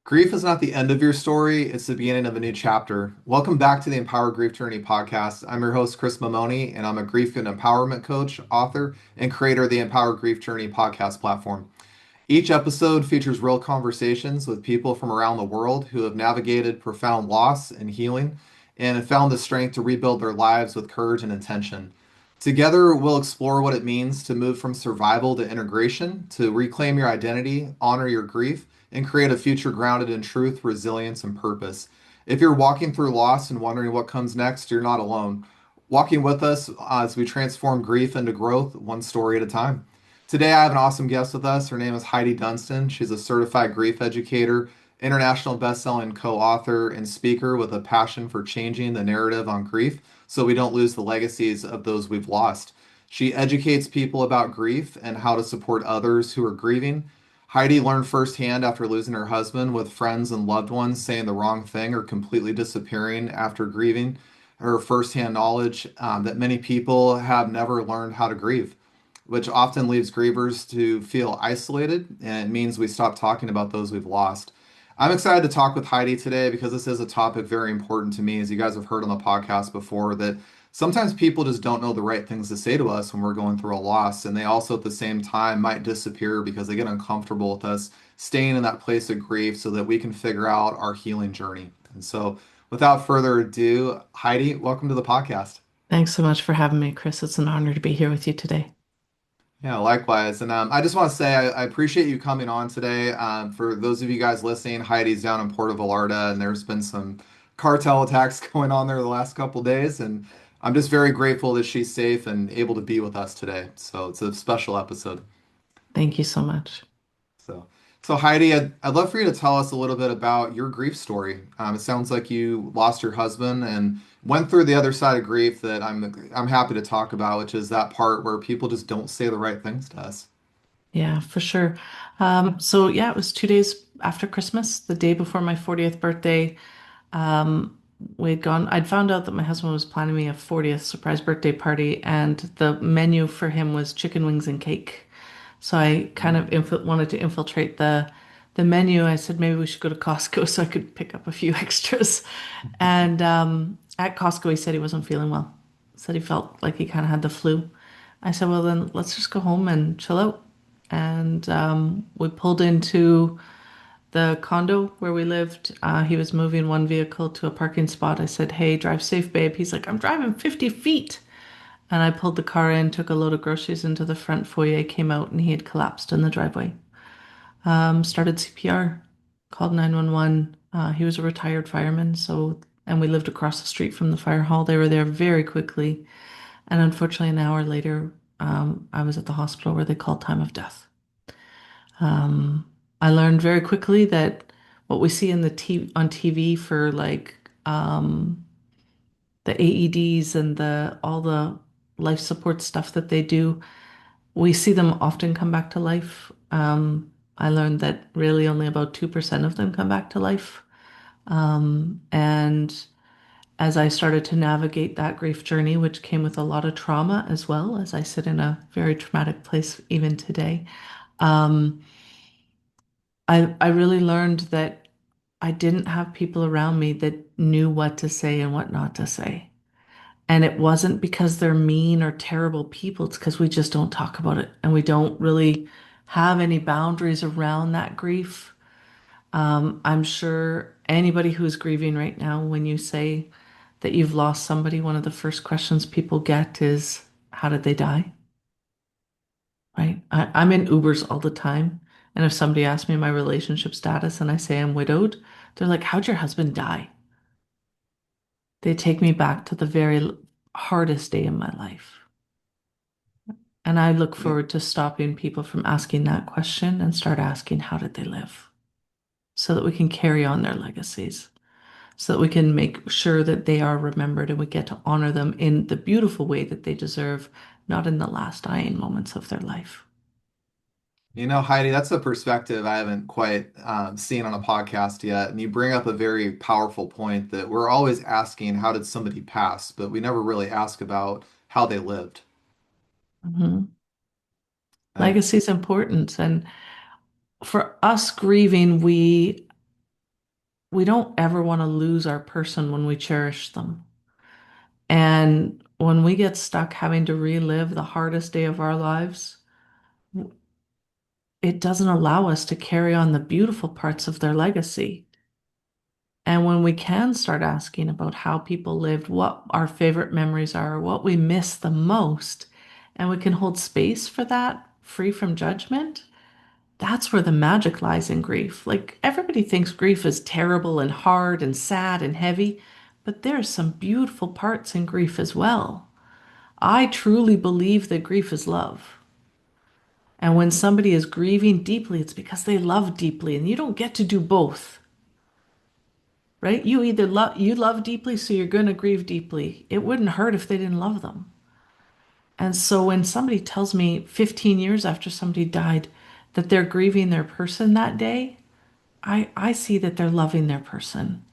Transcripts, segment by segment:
Grief is not the end of your story, it's the beginning of a new chapter. Welcome back to the Empower Grief Journey podcast. I'm your host, Chris Mamoni, and I'm a grief and empowerment coach, author, and creator of the Empower Grief Journey podcast platform. Each episode features real conversations with people from around the world who have navigated profound loss and healing and have found the strength to rebuild their lives with courage and intention. Together, we'll explore what it means to move from survival to integration, to reclaim your identity, honor your grief, and create a future grounded in truth, resilience, and purpose. If you're walking through loss and wondering what comes next, you're not alone. Walking with us as we transform grief into growth, one story at a time. Today, I have an awesome guest with us. Her name is Heidi Dunstan. She's a certified grief educator, international best-selling co-author, and speaker with a passion for changing the narrative on grief so we don't lose the legacies of those we've lost. She educates people about grief and how to support others who are grieving. Heidi learned firsthand after losing her husband, with friends and loved ones saying the wrong thing or completely disappearing after grieving. Her firsthand knowledge that many people have never learned how to grieve, which often leaves grievers to feel isolated, and it means we stop talking about those we've lost. I'm excited to talk with Heidi today because this is a topic very important to me. As you guys have heard on the podcast before, that sometimes people just don't know the right things to say to us when we're going through a loss, and they also at the same time might disappear because they get uncomfortable with us staying in that place of grief so that we can figure out our healing journey. And so, without further ado, Heidi, welcome to the podcast. Thanks so much for having me, Chris. It's an honor to be here with you today. Yeah, likewise. And I just want to say I appreciate you coming on today. For those of you guys listening, Heidi's down in Puerto Vallarta, and there's been some cartel attacks going on there the last couple days. And I'm just very grateful that she's safe and able to be with us today. So it's a special episode. Thank you so much. So, so Heidi, I'd love for you to tell us a little bit about your grief story. It sounds like you lost your husband and went through the other side of grief that I'm happy to talk about, which is that part where people just don't say the right things to us. Yeah, for sure. It was 2 days after Christmas, the day before my 40th birthday. Um, I'd found out that my husband was planning me a 40th surprise birthday party, and the menu for him was chicken wings and cake. So I kind of wanted to infiltrate the menu. I said maybe we should go to Costco so I could pick up a few extras. And at Costco, he said he wasn't feeling well. Said he felt like he kind of had the flu. I said, well, then let's just go home and chill out. And we pulled into the condo where we lived. He was moving one vehicle to a parking spot. I said, hey, drive safe, babe. He's like, I'm driving 50 feet. And I pulled the car in, took a load of groceries into the front foyer, came out, and he had collapsed in the driveway. Started CPR, called 911. He was a retired fireman, and we lived across the street from the fire hall. They were there very quickly. And unfortunately, an hour later, I was at the hospital where they called time of death. Um, I learned very quickly that what we see in on TV for the AEDs and the all the life support stuff that they do, we see them often come back to life. I learned that really only about 2% of them come back to life. And as I started to navigate that grief journey, which came with a lot of trauma as well, as I sit in a very traumatic place even today, um, I really learned that I didn't have people around me that knew what to say and what not to say. And it wasn't because they're mean or terrible people, it's because we just don't talk about it and we don't really have any boundaries around that grief. I'm sure anybody who's grieving right now, when you say that you've lost somebody, one of the first questions people get is, how did they die? Right? I'm in Ubers all the time. And if somebody asks me my relationship status and I say I'm widowed, they're like, how'd your husband die? They take me back to the very hardest day in my life. And I look Yeah. forward to stopping people from asking that question and start asking, how did they live? So that we can carry on their legacies, so that we can make sure that they are remembered and we get to honor them in the beautiful way that they deserve, not in the last dying moments of their life. You know, Heidi, that's a perspective I haven't quite seen on a podcast yet. And you bring up a very powerful point that we're always asking, how did somebody pass? But we never really ask about how they lived. Mhm. And Legacy is important. And for us grieving, we we don't ever want to lose our person when we cherish them. And when we get stuck having to relive the hardest day of our lives, it doesn't allow us to carry on the beautiful parts of their legacy. And when we can start asking about how people lived, what our favorite memories are, what we miss the most, and we can hold space for that, free from judgment, that's where the magic lies in grief. Like everybody thinks grief is terrible and hard and sad and heavy, but there are some beautiful parts in grief as well. I truly believe that grief is love. And when somebody is grieving deeply, it's because they love deeply, and you don't get to do both, right? You love deeply, so you're going to grieve deeply. It wouldn't hurt if they didn't love them. And so when somebody tells me 15 years after somebody died that they're grieving their person that day, I see that they're loving their person.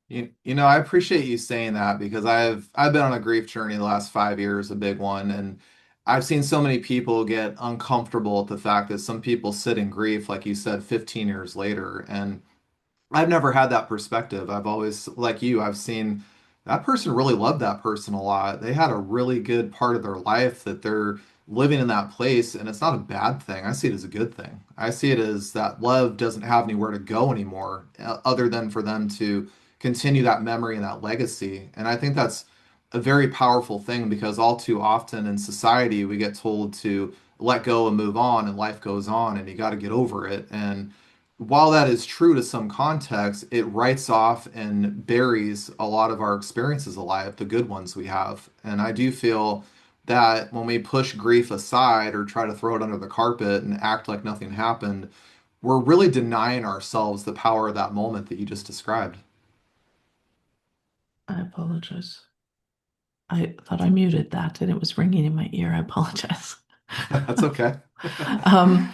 I appreciate you saying that because I've been on a grief journey the last 5 years, a big one, and I've seen so many people get uncomfortable at the fact that some people sit in grief, like you said, 15 years later. And I've never had that perspective. I've always, like you, I've seen that person really loved that person a lot. They had a really good part of their life that they're living in that place, and it's not a bad thing. I see it as a good thing. I see it as that love doesn't have anywhere to go anymore, other than for them to continue that memory and that legacy. And I think that's a very powerful thing because all too often in society, we get told to let go and move on, and life goes on, and you got to get over it. And while that is true to some context, it writes off and buries a lot of our experiences alive, the good ones we have. And I do feel that when we push grief aside or try to throw it under the carpet and act like nothing happened, we're really denying ourselves the power of that moment that you just described. I apologize. I thought I muted that and it was ringing in my ear. I apologize. That's okay. Um,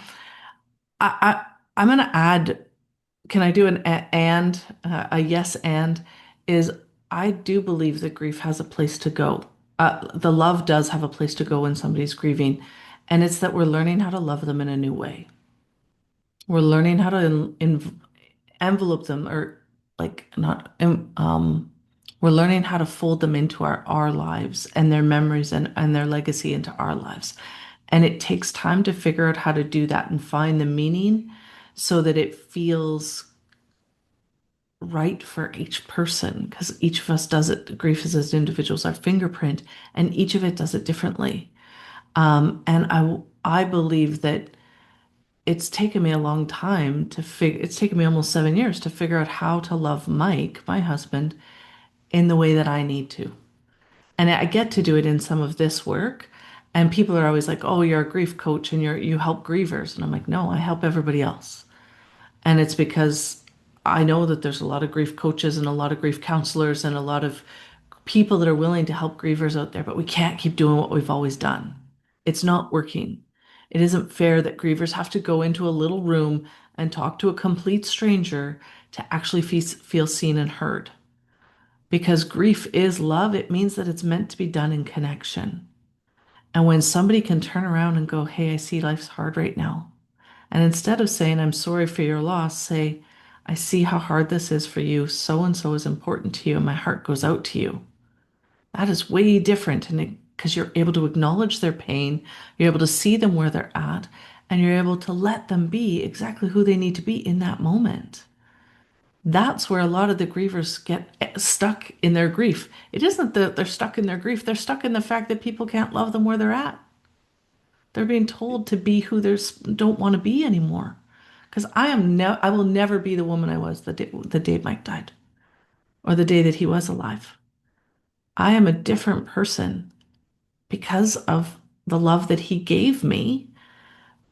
I I'm gonna add, can I do an a yes and is I do believe that grief has a place to go. The love does have a place to go when somebody's grieving, and it's that we're learning how to love them in a new way. We're learning how to envelope them, or like not we're learning how to fold them into our lives and their memories and their legacy into our lives. And it takes time to figure out how to do that and find the meaning so that it feels right for each person, because each of us does it. Grief is as individuals, our fingerprint, and each of it does it differently. And I believe that it's taken me a long time to figure, it's taken me almost 7 years to figure out how to love Mike, my husband, in the way that I need to. And I get to do it in some of this work. And people are always like, "Oh, you're a grief coach and you help grievers." And I'm like, "No, I help everybody else." And it's because I know that there's a lot of grief coaches and a lot of grief counselors and a lot of people that are willing to help grievers out there, but we can't keep doing what we've always done. It's not working. It isn't fair that grievers have to go into a little room and talk to a complete stranger to actually feel seen and heard. Because grief is love, it means that it's meant to be done in connection. And when somebody can turn around and go, "Hey, I see life's hard right now." And instead of saying, "I'm sorry for your loss," say, "I see how hard this is for you. So and so is important to you, and my heart goes out to you." That is way different. And because you're able to acknowledge their pain, you're able to see them where they're at, and you're able to let them be exactly who they need to be in that moment. That's where a lot of the grievers get stuck in their grief. It isn't that they're stuck in their grief, they're stuck in the fact that people can't love them where they're at. They're being told to be who they don't want to be anymore. Because I will never be the woman I was the day Mike died or the day that he was alive. I am a different person because of the love that he gave me.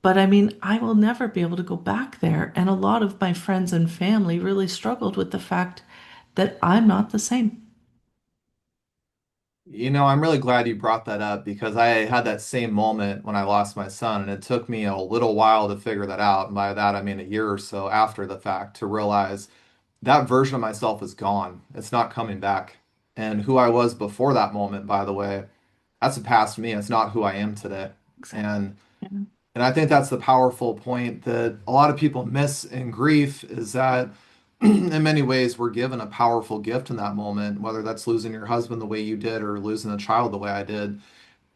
But I mean, I will never be able to go back there. And a lot of my friends and family really struggled with the fact that I'm not the same. I'm really glad you brought that up because I had that same moment when I lost my son, and it took me a little while to figure that out. And by that, I mean a year or so after the fact to realize that version of myself is gone. It's not coming back. And who I was before that moment, by the way, that's a past me. It's not who I am today. Exactly. And Yeah. And I think that's the powerful point that a lot of people miss in grief is that in many ways we're given a powerful gift in that moment, whether that's losing your husband the way you did or losing a child the way I did.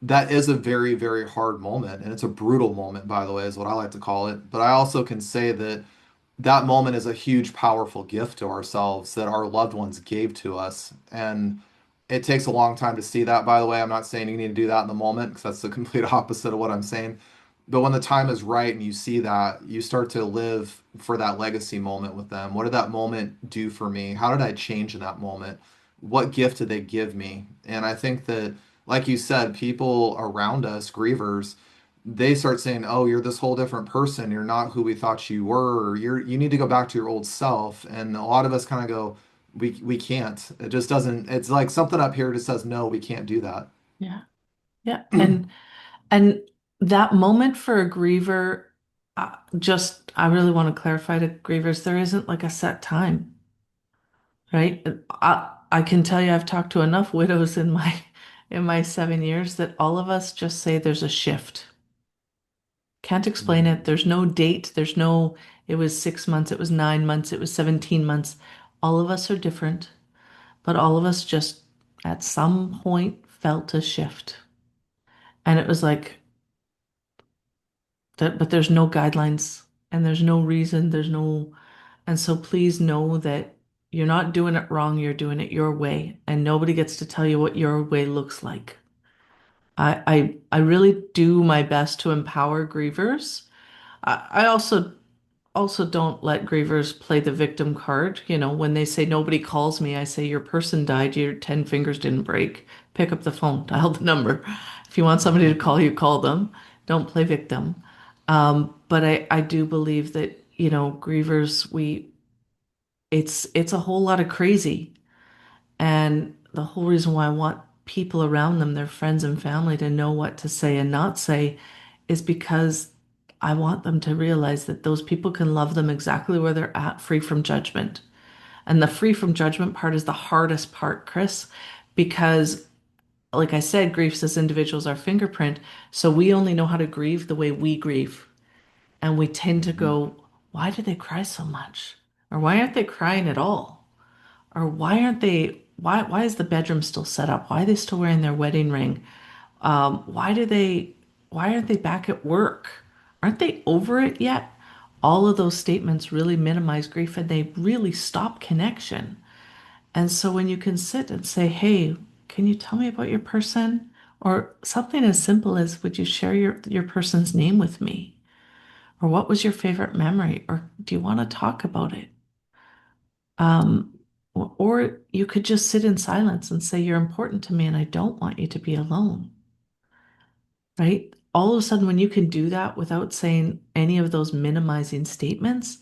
That is a very, very hard moment. And it's a brutal moment, by the way, is what I like to call it. But I also can say that that moment is a huge, powerful gift to ourselves that our loved ones gave to us. And it takes a long time to see that, by the way. I'm not saying you need to do that in the moment because that's the complete opposite of what I'm saying. But when the time is right and you see that, you start to live for that legacy moment with them. What did that moment do for me? How did I change in that moment? What gift did they give me? And I think that, like you said, people around us, grievers, they start saying, "Oh, you're this whole different person. You're not who we thought you were. Or you need to go back to your old self." And a lot of us kind of go, "We can't. It just doesn't. It's like something up here just says no, we can't do that." Yeah. Yeah. And that moment for a griever, I really want to clarify to grievers, there isn't like a set time, right? I can tell you I've talked to enough widows in my 7 years that all of us just say there's a shift. Can't explain it. Mhm. There's no date. It was 6 months, it was 9 months, it was 17 months. All of us are different, but all of us just at some point felt a shift. And it was like that, but there's no guidelines and there's no reason, and so please know that you're not doing it wrong, you're doing it your way, and nobody gets to tell you what your way looks like. I really do my best to empower grievers. I also don't let grievers play the victim card. You know, when they say nobody calls me, I say your person died, your 10 fingers didn't break. Pick up the phone, dial the number. If you want somebody to call you, call them. Don't play victim. But I do believe that, grievers, it's a whole lot of crazy. And the whole reason why I want people around them, their friends and family, to know what to say and not say is because I want them to realize that those people can love them exactly where they're at, free from judgment. And the free from judgment part is the hardest part, Chris, because, like I said, griefs as individuals are fingerprint. So we only know how to grieve the way we grieve. And we tend to Mhm. go, why do they cry so much? Or why aren't they crying at all? Or why is the bedroom still set up? Why are they still wearing their wedding ring? Why aren't they back at work? Aren't they over it yet? All of those statements really minimize grief and they really stop connection. And so when you can sit and say, hey, can you tell me about your person? Or something as simple as, would you share your person's name with me? Or what was your favorite memory? Or do you want to talk about it? Um, or you could just sit in silence and say, you're important to me and I don't want you to be alone, right? All of a sudden, when you can do that without saying any of those minimizing statements,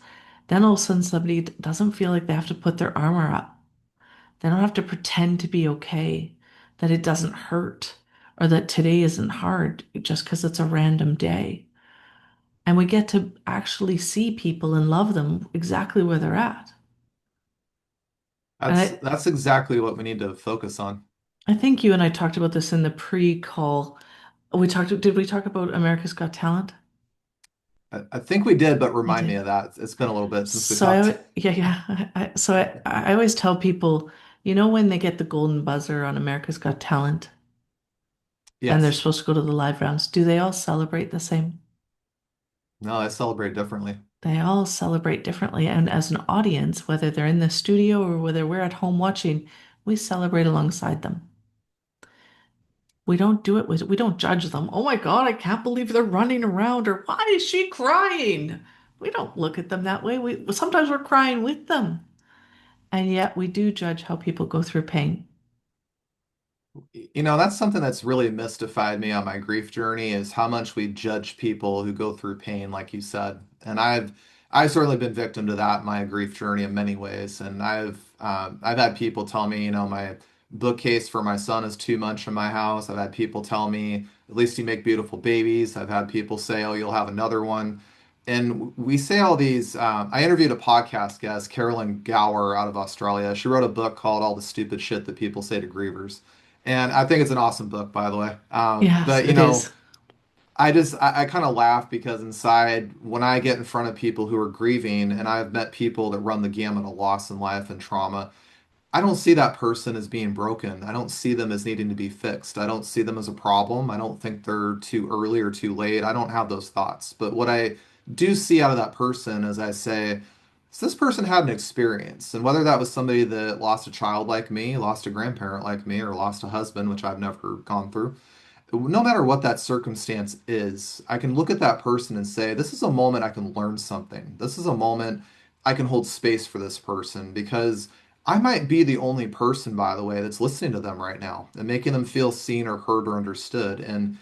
then all of a sudden somebody doesn't feel like they have to put their armor up. They don't have to pretend to be okay, that it doesn't hurt, or that today isn't hard just because it's a random day. And we get to actually see people and love them exactly where they're at. And That's exactly what we need to focus on. I think you and I talked about this in the pre-call. Did we talk about America's Got Talent? I think we did, but We remind me did. of that. It's been a little bit since we So talked. yeah, yeah. I always tell people, when they get the golden buzzer on America's Got Talent and they're Yes. supposed to go to the live rounds, do they all celebrate the same? No, I celebrate differently. They all celebrate differently. And as an audience, whether they're in the studio or whether we're at home watching, we celebrate alongside them. We don't judge them. Oh my God, I can't believe they're running around, or why is she crying? We don't look at them that way. Sometimes we're crying with them. And yet we do judge how people go through pain. That's something that's really mystified me on my grief journey is how much we judge people who go through pain, like you said. And I've certainly been victim to that in my grief journey in many ways. And I've had people tell me, my bookcase for my son is too much in my house. I've had people tell me, at least you make beautiful babies. I've had people say, oh, you'll have another one. And we say all these. I interviewed a podcast guest, Carolyn Gower, out of Australia. She wrote a book called All the Stupid Shit That People Say to Grievers. And I think it's an awesome book, by the way. Yes, But it is. I kind of laugh because inside, when I get in front of people who are grieving, and I've met people that run the gamut of loss in life and trauma, I don't see that person as being broken. I don't see them as needing to be fixed. I don't see them as a problem. I don't think they're too early or too late. I don't have those thoughts. But what I do see out of that person is I say, so this person had an experience. And whether that was somebody that lost a child like me, lost a grandparent like me, or lost a husband, which I've never gone through, no matter what that circumstance is, I can look at that person and say, this is a moment I can learn something. This is a moment I can hold space for this person because I might be the only person, by the way, that's listening to them right now and making them feel seen or heard or understood. And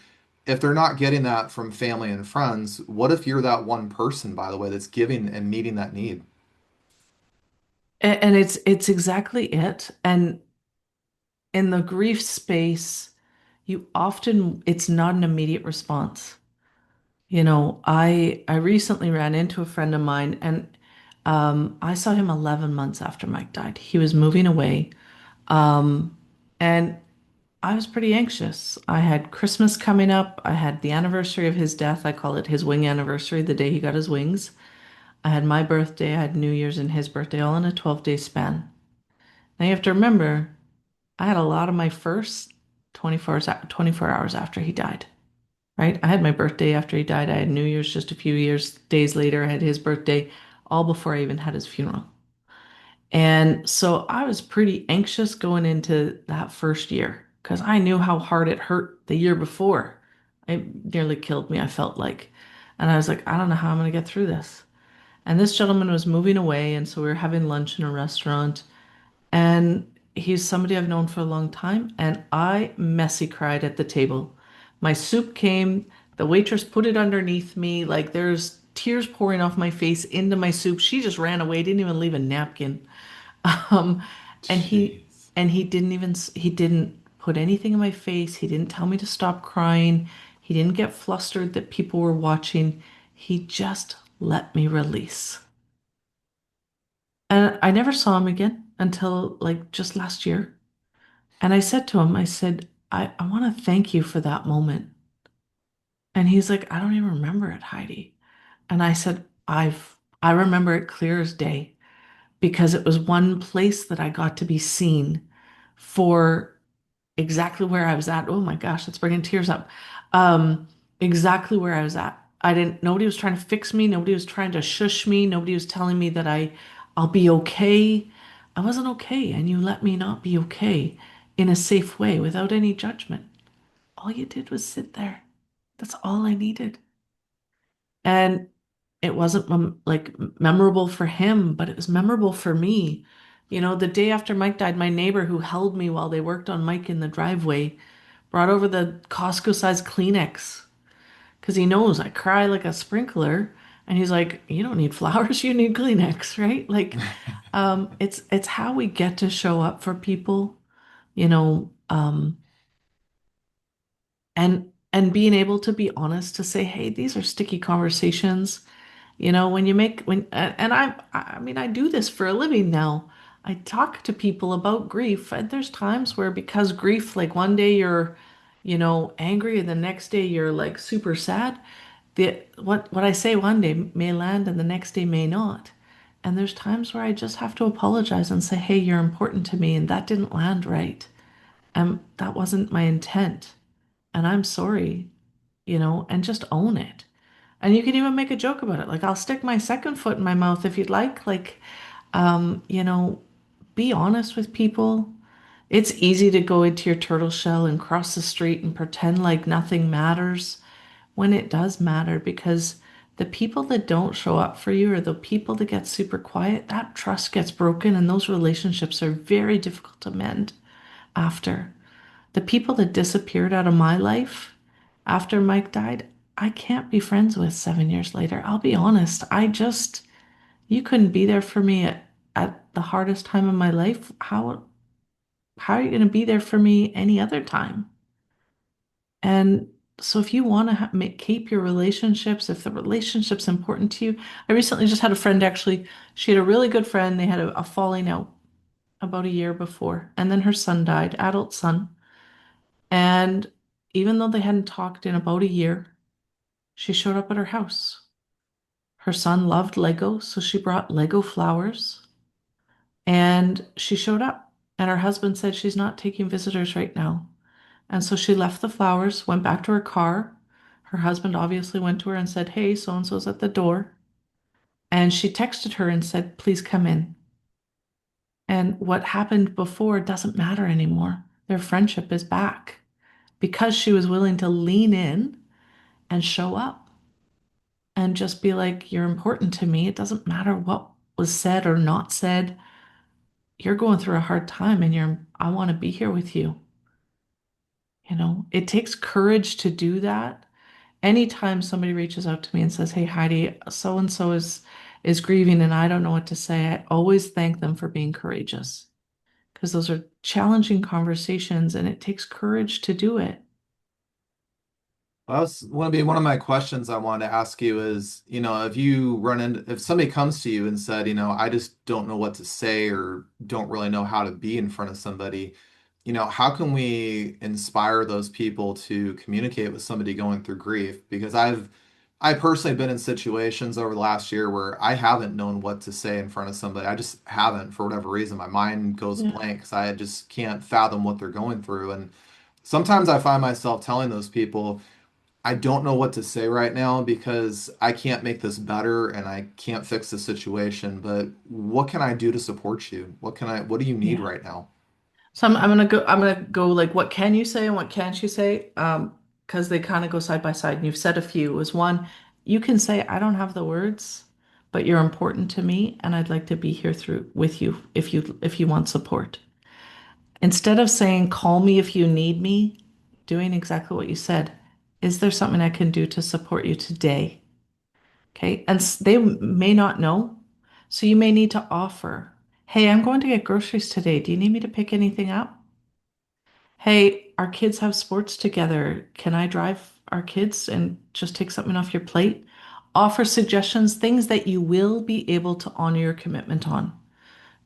if they're not getting that from family and friends, what if you're that one person, by the way, that's giving and meeting that need? And it's exactly it. And in the grief space, you often it's not an immediate response. I recently ran into a friend of mine, and I saw him 11 months after Mike died. He was moving away, and I was pretty anxious. I had Christmas coming up. I had the anniversary of his death. I call it his wing anniversary, the day he got his wings. I had my birthday. I had New Year's and his birthday, all in a 12-day span. Now you have to remember, I had a lot of my first 24 hours after he died, right? I had my birthday after he died. I had New Year's just a few days later. I had his birthday, all before I even had his funeral. And so I was pretty anxious going into that first year because I knew how hard it hurt the year before. It nearly killed me, I felt like. And I was like, I don't know how I'm going to get through this. And this gentleman was moving away. And so we were having lunch in a restaurant. And he's somebody I've known for a long time. And I messy cried at the table. My soup came, the waitress put it underneath me. Like there's tears pouring off my face into my soup. She just ran away, didn't even leave a napkin. Um, and he Jeez. and he didn't put anything in my face. He didn't tell me to stop crying. He didn't get flustered that people were watching. He just let me release. And I never saw him again until like just last year. And I said to him, I said, I want to thank you for that moment. And he's like, I don't even remember it, Heidi. And I said, I remember it clear as day because it was one place that I got to be seen for exactly where I was at. Oh my gosh, that's bringing tears up. Um, exactly where I was at. Nobody was trying to fix me. Nobody was trying to shush me. Nobody was telling me that I'll be okay. I wasn't okay, and you let me not be okay in a safe way without any judgment. All you did was sit there. That's all I needed. And it wasn't like memorable for him, but it was memorable for me. The day after Mike died, my neighbor who held me while they worked on Mike in the driveway brought over the Costco-sized Kleenex because he knows I cry like a sprinkler. And he's like, you don't need flowers, you need Kleenex, right? Like, it's how we get to show up for people, you know, um, and being able to be honest to say, hey, these are sticky conversations. When you make when and I mean I do this for a living now. I talk to people about grief, and there's times where because grief, like one day you're, angry, and the next day you're like super sad. What I say one day may land and the next day may not. And there's times where I just have to apologize and say, hey, you're important to me, and that didn't land right. That wasn't my intent, and I'm sorry, and just own it. And you can even make a joke about it. Like, I'll stick my second foot in my mouth if you'd like. Like, um, you know, be honest with people. It's easy to go into your turtle shell and cross the street and pretend like nothing matters when it does matter, because the people that don't show up for you or the people that get super quiet, that trust gets broken and those relationships are very difficult to mend after. The people that disappeared out of my life after Mike died, I can't be friends with 7 years later. I'll be honest. You couldn't be there for me at the hardest time in my life. How are you going to be there for me any other time? And so if you want to keep your relationships, if the relationship's important to you, I recently just had a friend actually, she had a really good friend. They had a falling out about a year before, and then her son died, adult son. And even though they hadn't talked in about a year, She showed up at her house. Her son loved Lego, so she brought Lego flowers and she showed up. And her husband said she's not taking visitors right now. And so she left the flowers, went back to her car. Her husband obviously went to her and said, "Hey, so and so's at the door." And she texted her and said, "Please come in." And what happened before doesn't matter anymore. Their friendship is back because she was willing to lean in and show up and just be like, "You're important to me. It doesn't matter what was said or not said. You're going through a hard time and I want to be here with you." It takes courage to do that. Anytime somebody reaches out to me and says, "Hey, Heidi, so and so is grieving and I don't know what to say," I always thank them for being courageous because those are challenging conversations and it takes courage to do it. Well, that's want to be one of my questions I wanted to ask you is, if somebody comes to you and said, I just don't know what to say or don't really know how to be in front of somebody, how can we inspire those people to communicate with somebody going through grief? Because I personally been in situations over the last year where I haven't known what to say in front of somebody. I just haven't for whatever reason. My mind goes Yeah. blank because I just can't fathom what they're going through. And sometimes I find myself telling those people, I don't know what to say right now because I can't make this better and I can't fix the situation, but what can I do to support you? What do you need Yeah. right now? So I'm gonna go like what can you say and what can't you say? Because they kind of go side by side. And you've said a few. Is one, you can say, "I don't have the words, but you're important to me, and I'd like to be here through with you if you want support." Instead of saying, "Call me if you need me," doing exactly what you said. Is there something I can do to support you today? Okay. And they may not know. So you may need to offer, "Hey, I'm going to get groceries today. Do you need me to pick anything up? Hey, our kids have sports together. Can I drive our kids and just take something off your plate?" Offer suggestions, things that you will be able to honor your commitment on.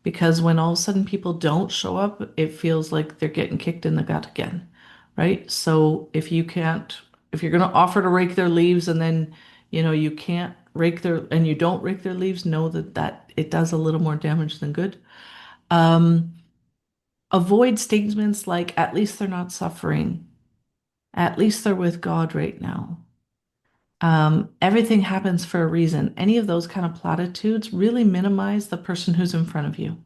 Because when all of a sudden people don't show up, it feels like they're getting kicked in the gut again, right? So if you're going to offer to rake their leaves and then, you can't and you don't rake their leaves, know that it does a little more damage than good. Um, Avoid statements like, "At least they're not suffering. At least they're with God right now. Everything happens for a reason." Any of those kind of platitudes really minimize the person who's in front of you.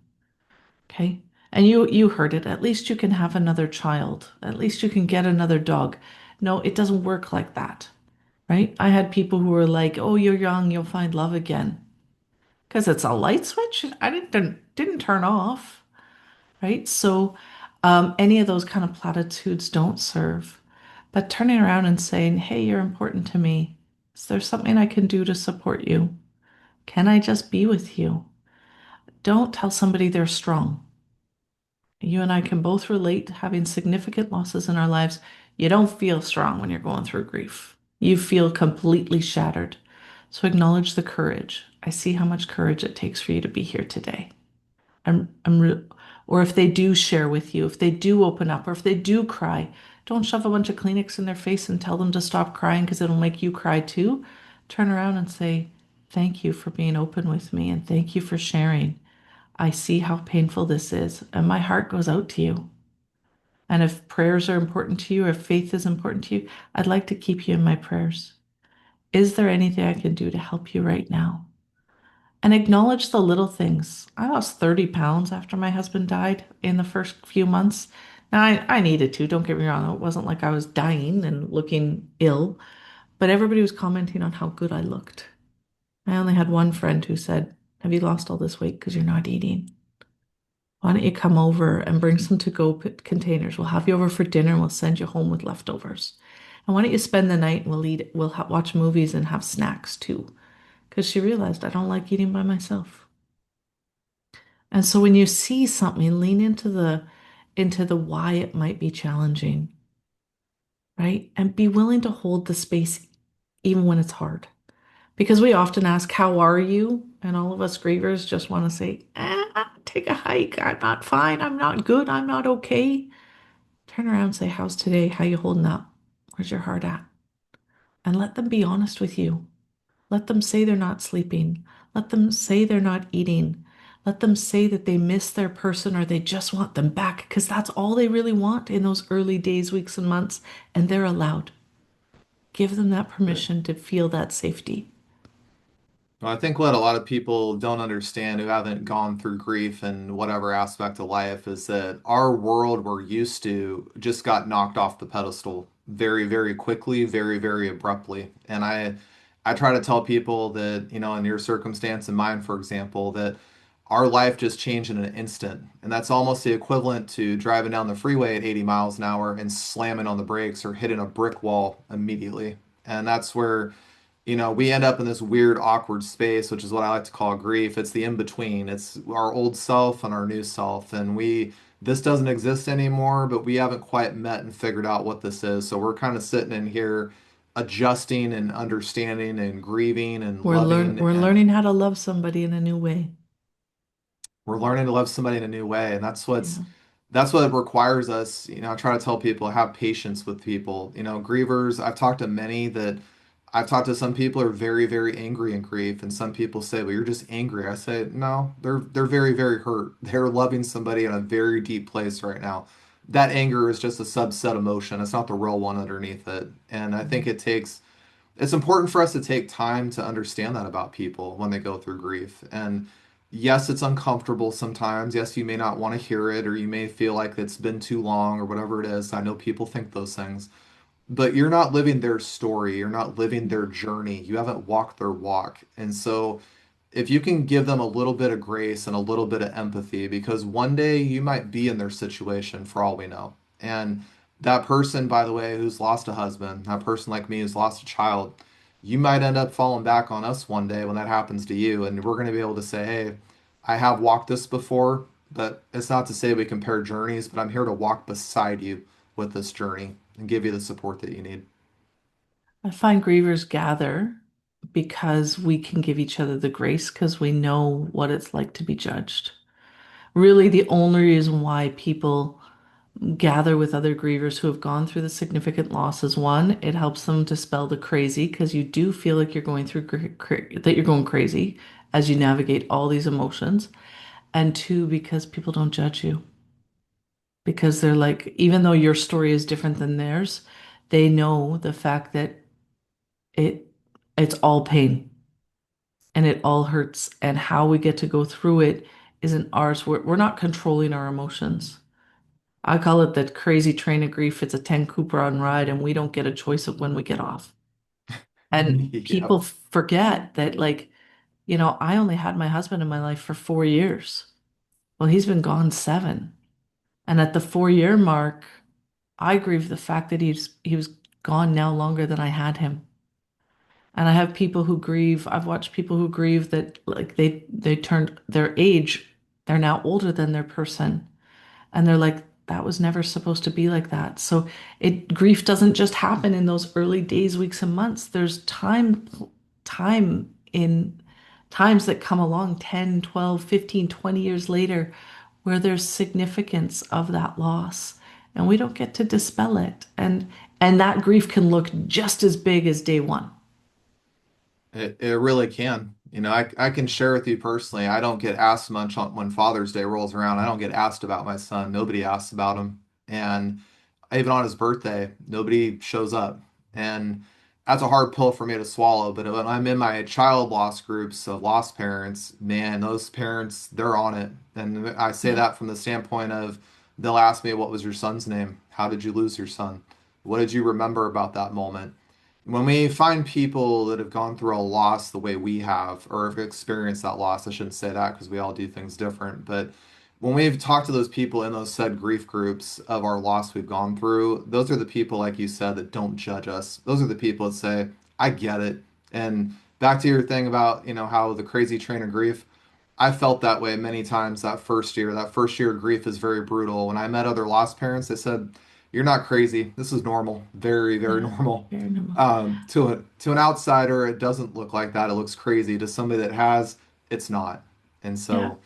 Okay. And you heard it. At least you can have another child. At least you can get another dog. No, it doesn't work like that, right? I had people who were like, "Oh, you're young, you'll find love again." Because it's a light switch. I didn't turn off, right? So any of those kind of platitudes don't serve. But turning around and saying, "Hey, you're important to me. Is there something I can do to support you? Can I just be with you?" Don't tell somebody they're strong. You and I can both relate to having significant losses in our lives. You don't feel strong when you're going through grief. You feel completely shattered. So acknowledge the courage. I see how much courage it takes for you to be here today. I'm re or if they do share with you, if they do open up, or if they do cry, don't shove a bunch of Kleenex in their face and tell them to stop crying because it'll make you cry too. Turn around and say, "Thank you for being open with me and thank you for sharing. I see how painful this is, and my heart goes out to you. And if prayers are important to you, or if faith is important to you, I'd like to keep you in my prayers. Is there anything I can do to help you right now?" And acknowledge the little things. I lost 30 pounds after my husband died in the first few months. Now, I needed to, don't get me wrong. It wasn't like I was dying and looking ill, but everybody was commenting on how good I looked. I only had one friend who said, "Have you lost all this weight because you're not eating? Why don't you come over and bring some to-go containers? We'll have you over for dinner and we'll send you home with leftovers. And why don't you spend the night and we'll watch movies and have snacks too?" Because she realized I don't like eating by myself. And so when you see something, lean into the why it might be challenging, right? And be willing to hold the space even when it's hard. Because we often ask, "How are you?" And all of us grievers just want to say, "Take a hike. I'm not fine. I'm not good. I'm not okay." Turn around and say, "How's today? How you holding up? Where's your heart at?" and let them be honest with you. Let them say they're not sleeping. Let them say they're not eating. Let them say that they miss their person or they just want them back because that's all they really want in those early days, weeks, and months. And they're allowed. Give them that permission to feel that safety. Well, I think what a lot of people don't understand who haven't gone through grief in whatever aspect of life is that our world we're used to just got knocked off the pedestal very, very quickly, very, very abruptly. And I try to tell people that, in your circumstance and mine, for example, that our life just changed in an instant. And that's almost the equivalent to driving down the freeway at 80 miles an hour and slamming on the brakes or hitting a brick wall immediately. And that's where we end up in this weird, awkward space, which is what I like to call grief. It's the in between. It's our old self and our new self. And this doesn't exist anymore, but we haven't quite met and figured out what this is. So we're kind of sitting in here adjusting and understanding and grieving and loving. We're And learning how to love somebody in a new way. we're learning to love somebody in a new way. And Yeah. that's what it requires us. I try to tell people, have patience with people. Grievers, I've talked to many that I've talked to some people who are very, very angry in grief, and some people say, "Well, you're just angry." I say, "No, they're very, very hurt. They're loving somebody in a very deep place right now. That anger is just a subset emotion. It's not the real one underneath it." And I think it's important for us to take time to understand that about people when they go through grief. And yes, it's uncomfortable sometimes. Yes, you may not want to hear it, or you may feel like it's been too long, or whatever it is. I know people think those things. But you're not living their story. You're not living their journey. You haven't walked their walk. And so, if you can give them a little bit of grace and a little bit of empathy, because one day you might be in their situation for all we know. And that person, by the way, who's lost a husband, that person like me who's lost a child, you might end up falling back on us one day when that happens to you. And we're going to be able to say, hey, I have walked this before, but it's not to say we compare journeys, but I'm here to walk beside you with this journey and give you the support that you need. I find grievers gather because we can give each other the grace because we know what it's like to be judged. Really, the only reason why people gather with other grievers who have gone through the significant losses. One, it helps them dispel the crazy because you do feel like you're going through that you're going crazy as you navigate all these emotions. And two, because people don't judge you because they're like, even though your story is different than theirs, they know the fact that it it's all pain and it all hurts, and how we get to go through it isn't ours. We're not controlling our emotions. I call it the crazy train of grief. It's a 10 Cooper ride, and we don't get a choice of when we get off. And Yep. people forget that, like, I only had my husband in my life for 4 years. Well, he's been gone 7. And at the 4-year mark, I grieve the fact that he was gone now longer than I had him. And I have people who grieve. I've watched people who grieve that like they turned their age, they're now older than their person. And they're like, that was never supposed to be like that. So grief doesn't just happen in those early days, weeks, and months. There's time in times that come along 10, 12, 15, 20 years later where there's significance of that loss. And we don't get to dispel it. And that grief can look just as big as day one. It really can. I can share with you personally. I don't get asked much when Father's Day rolls around. I don't get asked about my son. Nobody asks about him. And even on his birthday, nobody shows up. And that's a hard pill for me to swallow. But when I'm in my child loss groups of lost parents, man, those parents, they're on it. And I say Yeah. that from the standpoint of they'll ask me, what was your son's name? How did you lose your son? What did you remember about that moment? When we find people that have gone through a loss the way we have, or have experienced that loss, I shouldn't say that because we all do things different, but when we've talked to those people in those said grief groups of our loss we've gone through, those are the people, like you said, that don't judge us. Those are the people that say, I get it. And back to your thing about, how the crazy train of grief, I felt that way many times that first year. That first year of grief is very brutal. When I met other lost parents, they said, "You're not crazy. This is normal. Very, very Yeah. normal." Fair enough. To an outsider, it doesn't look like that. It looks crazy. To somebody that has, it's not. And Yeah. so,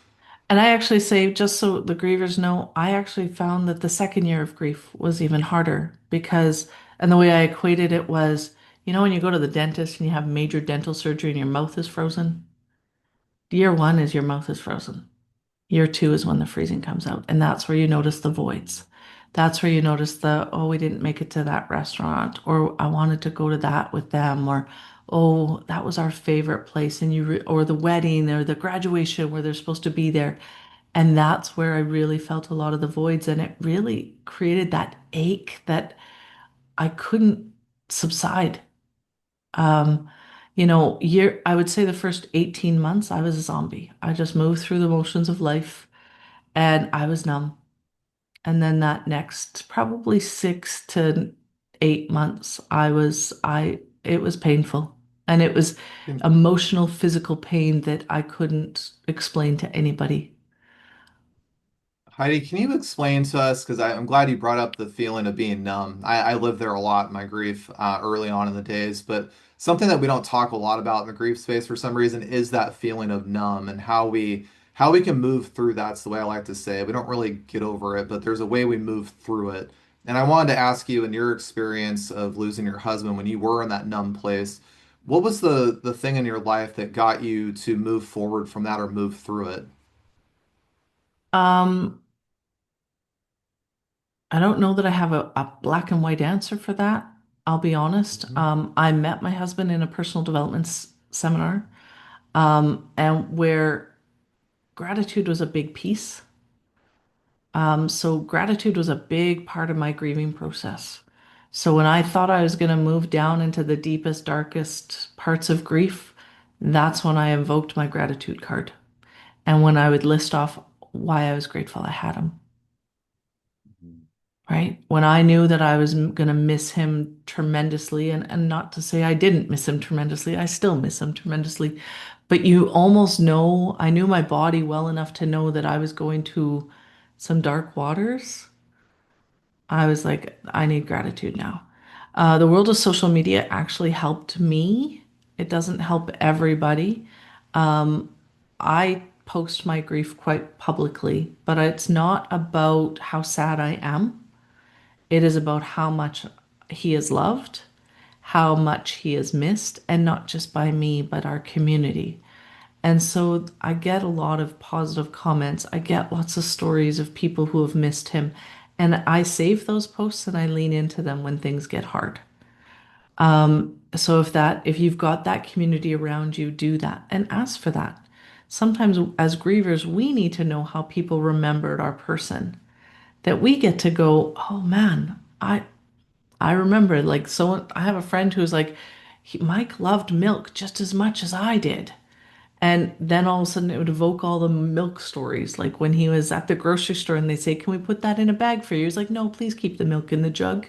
And I actually say, just so the grievers know, I actually found that the second year of grief was even harder because, and the way I equated it was, You know, when you go to the dentist and you have major dental surgery and your mouth is frozen? Year one is your mouth is frozen. Year two is when the freezing comes out. And that's where you notice the voids. That's where you notice the, oh, we didn't make it to that restaurant, or I wanted to go to that with them, or oh, that was our favorite place, and or the wedding or the graduation where they're supposed to be there. And that's where I really felt a lot of the voids, and it really created that ache that I couldn't subside. Um, I would say the first 18 months I was a zombie. I just moved through the motions of life and I was numb. And then that next probably 6 to 8 months, it was painful. And it was emotional, physical pain that I couldn't explain to anybody. Heidi, can you explain to us? Because I'm glad you brought up the feeling of being numb. I lived there a lot in my grief early on in the days, but something that we don't talk a lot about in the grief space for some reason is that feeling of numb and how we can move through that's the way I like to say it. We don't really get over it, but there's a way we move through it. And I wanted to ask you, in your experience of losing your husband when you were in that numb place, what was the thing in your life that got you to move forward from that or move through it? Um, I don't know that I have a black and white answer for that. I'll be honest. Mhm. I met my husband in a personal development seminar, and where gratitude was a big piece. So gratitude was a big part of my grieving process. So when I thought I was going to move down into the deepest, darkest parts of grief, that's when I invoked my gratitude card. And when I would list off why I was grateful I had him, right? When I knew that I was going to miss him tremendously, and not to say I didn't miss him tremendously, I still miss him tremendously. But you almost know, I knew my body well enough to know that I was going to some dark waters. I was like, I need gratitude now. The world of social media actually helped me. It doesn't help everybody. I post my grief quite publicly, but it's not about how sad I am. It is about how much he is loved, how much he is missed, and not just by me, but our community. And so I get a lot of positive comments. I get lots of stories of people who have missed him. And I save those posts and I lean into them when things get hard. So if you've got that community around you, do that and ask for that. Sometimes as grievers, we need to know how people remembered our person. That we get to go, oh man, I remember like so I have a friend who's like, Mike loved milk just as much as I did. And then all of a sudden it would evoke all the milk stories. Like when he was at the grocery store and they say, can we put that in a bag for you? He's like, no, please keep the milk in the jug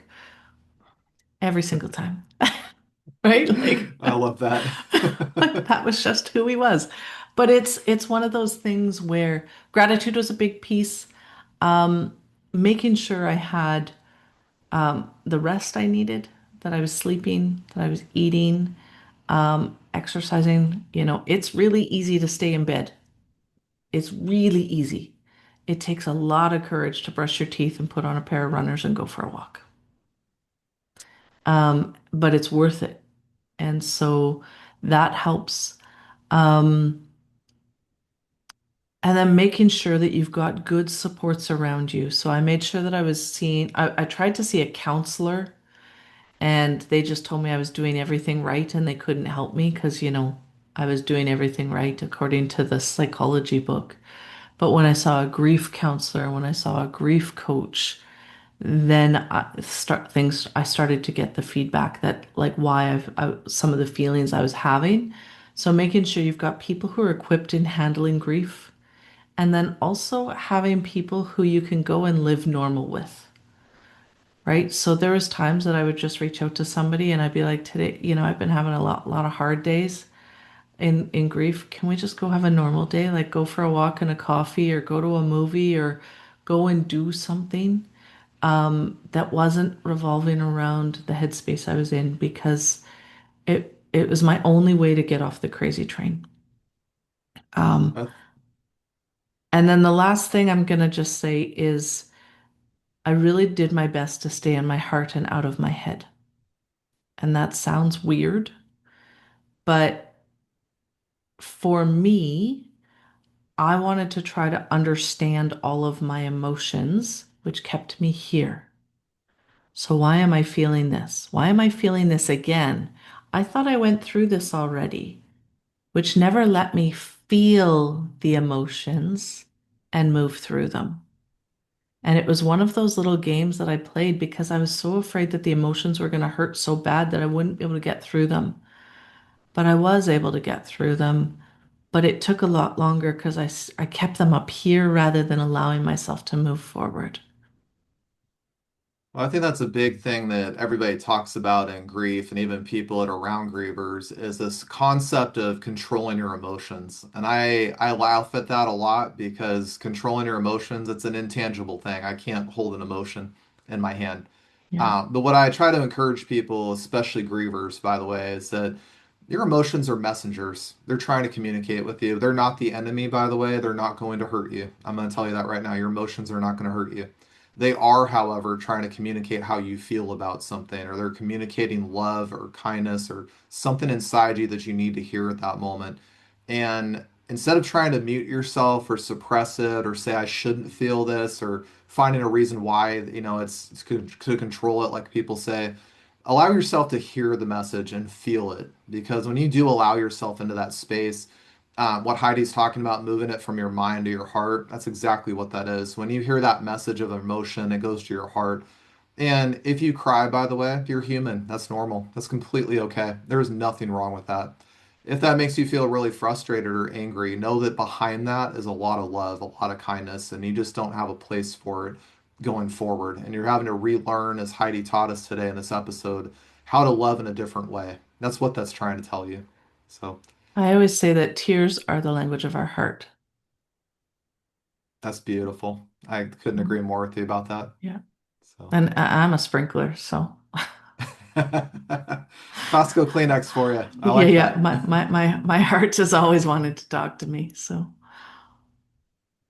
every single time. Right? Like, I love that. like that was just who he was. But it's one of those things where gratitude was a big piece. Making sure I had the rest I needed, that I was sleeping, that I was eating, exercising. It's really easy to stay in bed. It's really easy. It takes a lot of courage to brush your teeth and put on a pair of runners and go for a walk. But it's worth it. And so that helps. Um, and then making sure that you've got good supports around you. So I made sure that I tried to see a counselor and they just told me I was doing everything right and they couldn't help me because, I was doing everything right according to the psychology book. But when I saw a grief counselor, when I saw a grief coach, then I started to get the feedback that like some of the feelings I was having. So making sure you've got people who are equipped in handling grief, and then also having people who you can go and live normal with. Right. So there was times that I would just reach out to somebody and I'd be like, today, I've been having a lot of hard days in grief. Can we just go have a normal day? Like go for a walk and a coffee or go to a movie or go and do something that wasn't revolving around the headspace I was in because it was my only way to get off the crazy train. Um, Uh, and then the last thing I'm gonna just say is I really did my best to stay in my heart and out of my head. And that sounds weird, but for me, I wanted to try to understand all of my emotions, which kept me here. So why am I feeling this? Why am I feeling this again? I thought I went through this already, which never let me feel the emotions and move through them. And it was one of those little games that I played because I was so afraid that the emotions were going to hurt so bad that I wouldn't be able to get through them. But I was able to get through them. But it took a lot longer because I kept them up here rather than allowing myself to move forward. Well, I think that's a big thing that everybody talks about in grief, and even people that are around grievers, is this concept of controlling your emotions. And I laugh at that a lot because controlling your emotions, it's an intangible thing. I can't hold an emotion in my hand. Yeah. But what I try to encourage people, especially grievers, by the way, is that your emotions are messengers. They're trying to communicate with you. They're not the enemy, by the way. They're not going to hurt you. I'm going to tell you that right now. Your emotions are not going to hurt you. They are, however, trying to communicate how you feel about something, or they're communicating love or kindness or something inside you that you need to hear at that moment. And instead of trying to mute yourself or suppress it or say, I shouldn't feel this, or finding a reason why, it's to control it, like people say, allow yourself to hear the message and feel it. Because when you do allow yourself into that space, what Heidi's talking about, moving it from your mind to your heart, that's exactly what that is. When you hear that message of emotion, it goes to your heart. And if you cry, by the way, you're human. That's normal. That's completely okay. There's nothing wrong with that. If that makes you feel really frustrated or angry, know that behind that is a lot of love, a lot of kindness, and you just don't have a place for it going forward. And you're having to relearn, as Heidi taught us today in this episode, how to love in a different way. That's what that's trying to tell you. So I always say that tears are the language of our heart. that's beautiful. I couldn't Mm. agree more with you about that. Yeah. So, And I'm a sprinkler, so Costco Kleenex for you. I yeah, like yeah. that. My heart has always wanted to talk to me. So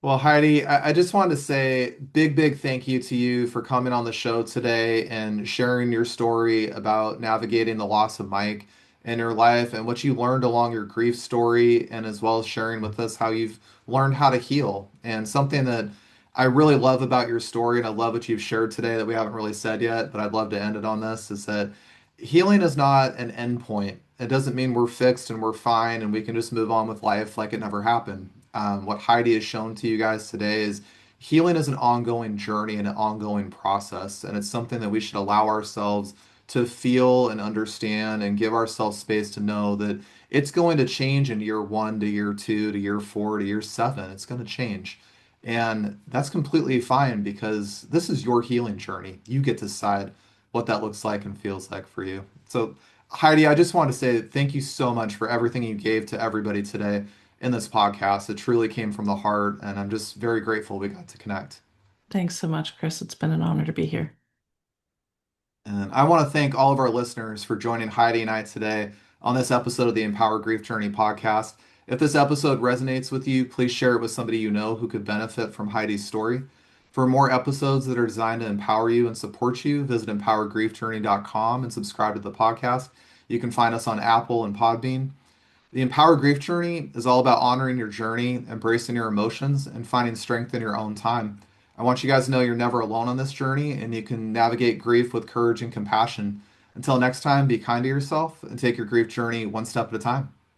Well, Heidi, I just wanted to say big, big thank you to you for coming on the show today and sharing your story about navigating the loss of Mike in your life and what you learned along your grief story, and as well as sharing with us how you've learned how to heal. And something that I really love about your story, and I love what you've shared today that we haven't really said yet, but I'd love to end it on this, is that healing is not an end point. It doesn't mean we're fixed and we're fine and we can just move on with life like it never happened. What Heidi has shown to you guys today is healing is an ongoing journey and an ongoing process. And it's something that we should allow ourselves to feel and understand and give ourselves space to know that it's going to change in year one to year two to year four to year seven. It's going to change. And that's completely fine because this is your healing journey. You get to decide what that looks like and feels like for you. So, Heidi, I just want to say thank you so much for everything you gave to everybody today in this podcast. It truly came from the heart, and I'm just very grateful we got to connect. thanks so much, Chris. It's been an honor to be here. And I want to thank all of our listeners for joining Heidi and I today on this episode of the Empower Grief Journey podcast. If this episode resonates with you, please share it with somebody you know who could benefit from Heidi's story. For more episodes that are designed to empower you and support you, visit empowergriefjourney.com and subscribe to the podcast. You can find us on Apple and Podbean. The Empower Grief Journey is all about honoring your journey, embracing your emotions, and finding strength in your own time. I want you guys to know you're never alone on this journey and you can navigate grief with courage and compassion. Until next time, be kind to yourself and take your grief journey one step at a time.